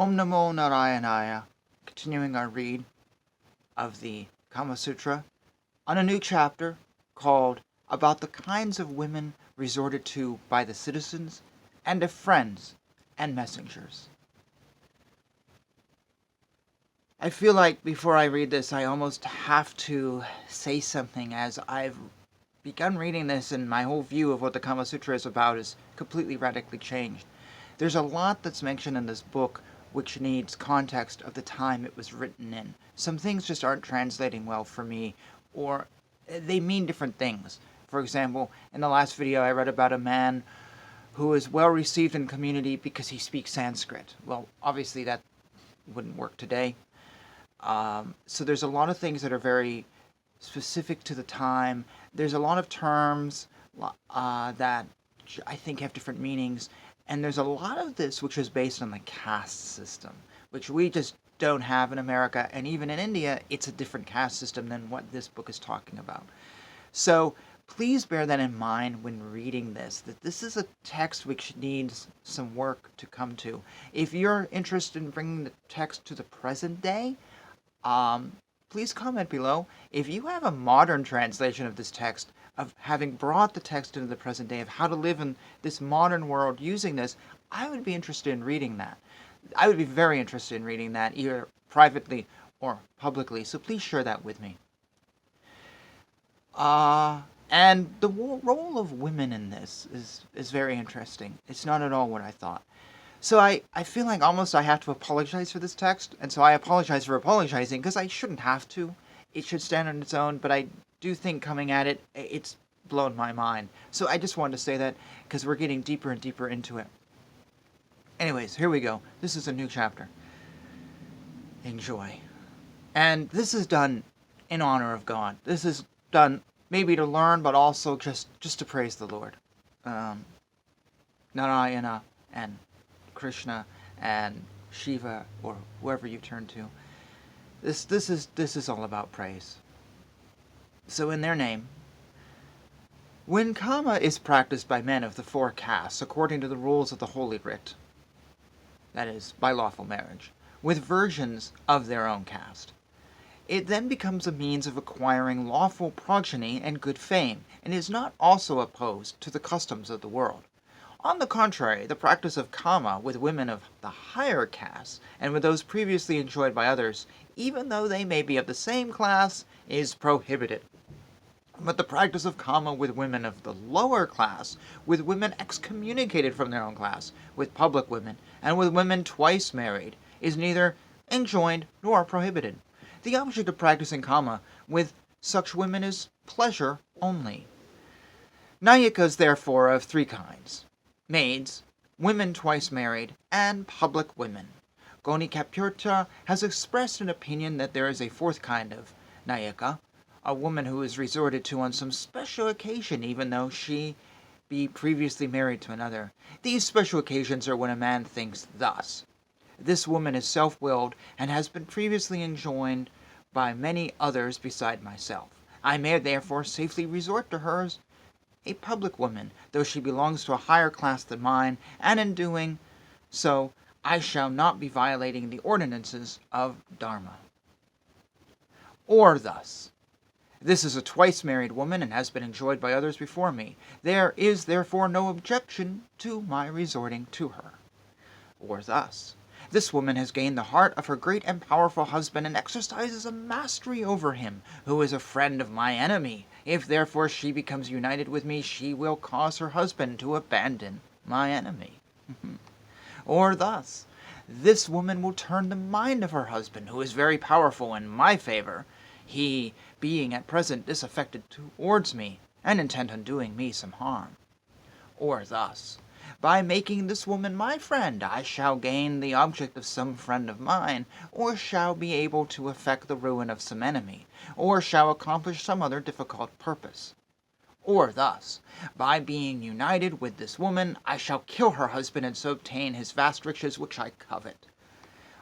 Om Namo Narayanaya, continuing our read of the Kama Sutra on a new chapter called About the Kinds of Women Resorted to by the Citizens and of Friends and Messengers. I feel like before I read this, I almost have to say something, as I've begun reading this and my whole view of what the Kama Sutra is about is completely radically changed. There's a lot that's mentioned in this book which needs context of the time it was written in. Some things just aren't translating well for me, or they mean different things. For example, in the last video I read about a man who is well received in the community because he speaks Sanskrit. Well, obviously that wouldn't work today. So there's a lot of things that are very specific to the time. There's a lot of terms that I think have different meanings. And there's a lot of this which is based on the caste system, which we just don't have in America. And even in India, it's a different caste system than what this book is talking about. So please bear that in mind when reading this, that this is a text which needs some work to come to. If you're interested in bringing the text to the present day, please comment below. If you have a modern translation of this text, of having brought the text into the present day, of how to live in this modern world using this, I would be interested in reading that. I would be very interested in reading that, either privately or publicly, so please share that with me. And the role of women in this is very interesting. It's not at all what I thought. So I feel like almost I have to apologize for this text, and so I apologize for apologizing, because I shouldn't have to. It should stand on its own, but I do think coming at it, it's blown my mind. So I just wanted to say that, because we're getting deeper and deeper into it. Anyways, here we go. This is a new chapter. Enjoy. And this is done in honor of God. This is done maybe to learn, but also just to praise the Lord. Narayana and Krishna and Shiva, or whoever you turn to. This is all about praise. So in their name, when Kama is practiced by men of the four castes according to the rules of the Holy Writ, that is, by lawful marriage, with virgins of their own caste, it then becomes a means of acquiring lawful progeny and good fame, and is not also opposed to the customs of the world. On the contrary, the practice of Kama with women of the higher castes, and with those previously enjoyed by others, even though they may be of the same class, is prohibited. But the practice of Kama with women of the lower class, with women excommunicated from their own class, with public women, and with women twice married, is neither enjoined nor prohibited. The object of practicing Kama with such women is pleasure only. Nayikas, therefore, of three kinds: maids, women twice married, and public women. Gonikapurta has expressed an opinion that there is a fourth kind of Nayika, a woman who is resorted to on some special occasion, even though she be previously married to another. These special occasions are when a man thinks thus: this woman is self-willed, and has been previously enjoined by many others beside myself. I may therefore safely resort to her as a public woman, though she belongs to a higher class than mine, and in doing so I shall not be violating the ordinances of Dharma. Or thus: this is a twice married woman, and has been enjoyed by others before me. There is therefore no objection to my resorting to her. Or thus: this woman has gained the heart of her great and powerful husband, and exercises a mastery over him, who is a friend of my enemy. If therefore she becomes united with me, she will cause her husband to abandon my enemy. Or thus: this woman will turn the mind of her husband, who is very powerful in my favor, he being at present disaffected towards me, and intent on doing me some harm. Or thus: by making this woman my friend, I shall gain the object of some friend of mine, or shall be able to effect the ruin of some enemy, or shall accomplish some other difficult purpose. Or thus: by being united with this woman, I shall kill her husband, and so obtain his vast riches which I covet.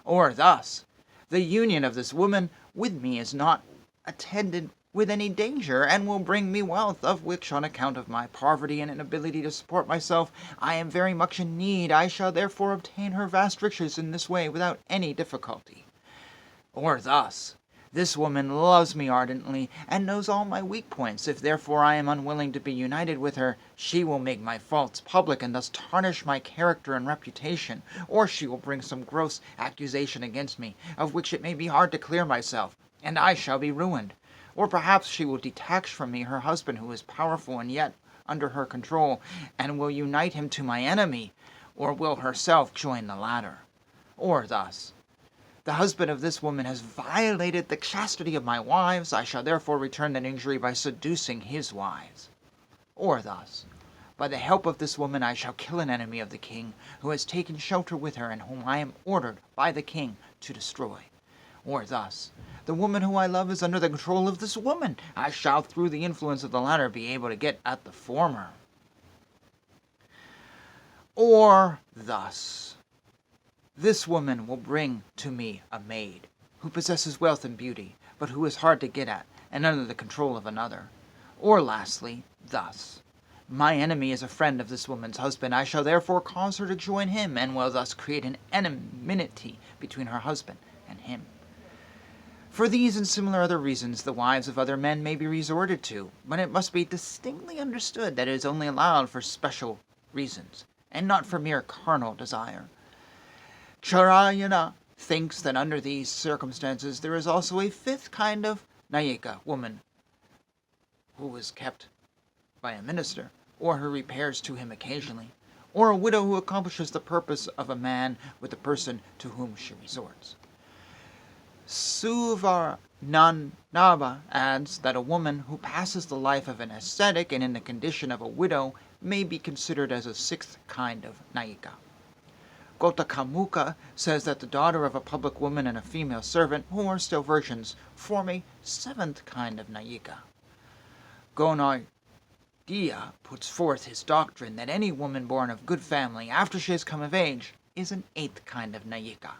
Or thus: the union of this woman with me is not attended with any danger, and will bring me wealth, of which, on account of my poverty and inability to support myself, I am very much in need. I shall therefore obtain her vast riches in this way without any difficulty. Or thus: this woman loves me ardently, and knows all my weak points. If therefore I am unwilling to be united with her, she will make my faults public, and thus tarnish my character and reputation. Or she will bring some gross accusation against me, of which it may be hard to clear myself, and I shall be ruined. Or perhaps she will detach from me her husband, who is powerful and yet under her control, and will unite him to my enemy, or will herself join the latter. Or thus: the husband of this woman has violated the chastity of my wives. I shall therefore return that injury by seducing his wives. Or thus: by the help of this woman I shall kill an enemy of the king, who has taken shelter with her, and whom I am ordered by the king to destroy. Or thus: the woman who I love is under the control of this woman. I shall, through the influence of the latter, be able to get at the former. Or thus: this woman will bring to me a maid, who possesses wealth and beauty, but who is hard to get at, and under the control of another. Or lastly, thus: my enemy is a friend of this woman's husband. I shall therefore cause her to join him, and will thus create an enmity between her husband and him. For these and similar other reasons the wives of other men may be resorted to, but it must be distinctly understood that it is only allowed for special reasons, and not for mere carnal desire. Charayana thinks that under these circumstances there is also a fifth kind of Nayika woman, who is kept by a minister, or who repairs to him occasionally, or a widow who accomplishes the purpose of a man with the person to whom she resorts. Suvarnanabha adds that a woman who passes the life of an ascetic and in the condition of a widow may be considered as a sixth kind of Nayika. Gotakamuka says that the daughter of a public woman and a female servant, who are still virgins, form a seventh kind of Nayika. Gonardiya puts forth his doctrine that any woman born of good family, after she has come of age, is an eighth kind of Nayika.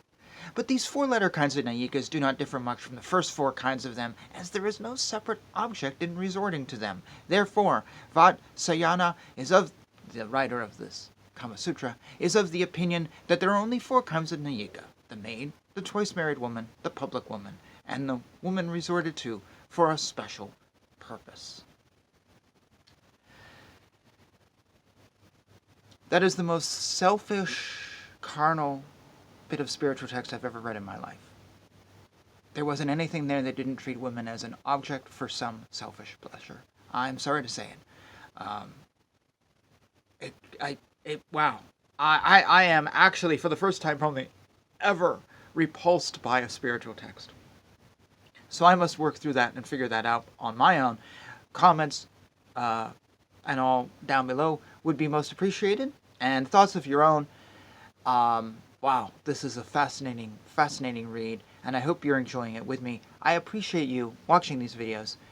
But these four-letter kinds of Nayikas do not differ much from the first four kinds of them, as there is no separate object in resorting to them. Therefore, Vatsayana is of the writer of this Kama Sutra, is of the opinion that there are only four kinds of Nayika: the maid, the choice married woman, the public woman, and the woman resorted to for a special purpose. That is the most selfish, carnal bit of spiritual text I've ever read in my life. There wasn't anything there that didn't treat women as an object for some selfish pleasure. I'm sorry to say it. Wow. I am actually, for the first time probably ever, repulsed by a spiritual text. So I must work through that and figure that out on my own. Comments and all down below would be most appreciated. And thoughts of your own. Wow, this is a fascinating read, and I hope you're enjoying it with me. I appreciate you watching these videos,